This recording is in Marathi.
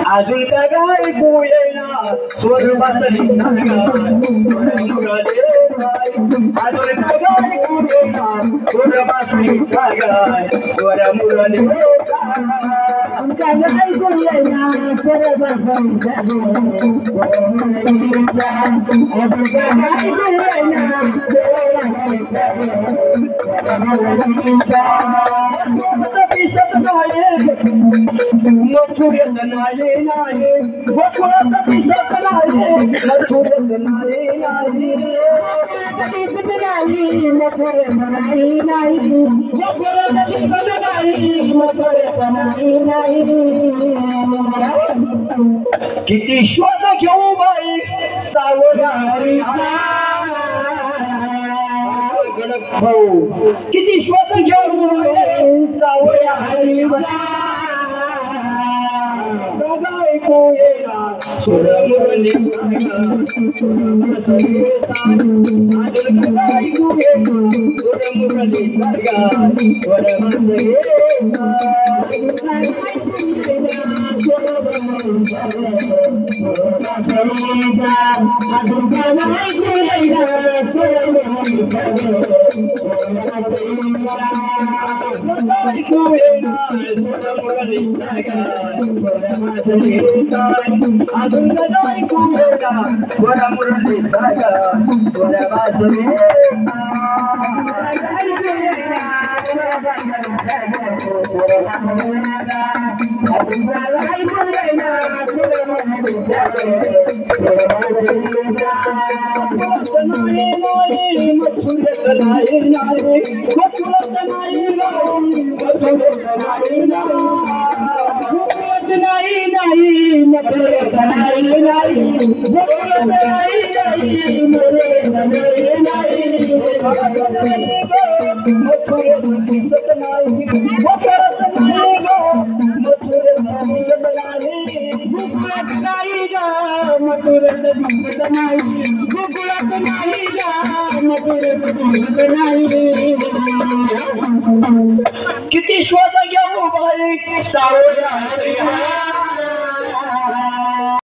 अजून का गाय येईना स्वरूपातली अजून का गाय येईना स्वरूपातली गाय स्वर मुरली आमच्या गाय येईना मथुरेत नाही नाही गोकुळात दिसत नाही मथुरेत नाही नाही दिसत नाही मथुरेत नाही नाही गोकुळात दिसत नाही मथुरेत नाही नाही किती शोध घेऊ बाई सावळ्या हरीचा गडक भाऊ किती शोध घेऊ सावळ्या हरीचा को येना सुर मुरली गाय को येना सुर मुरली अजून गाय कुंभेला वर मुरली जागा वर वाजले किती शोध घेऊ बाई सावळ्या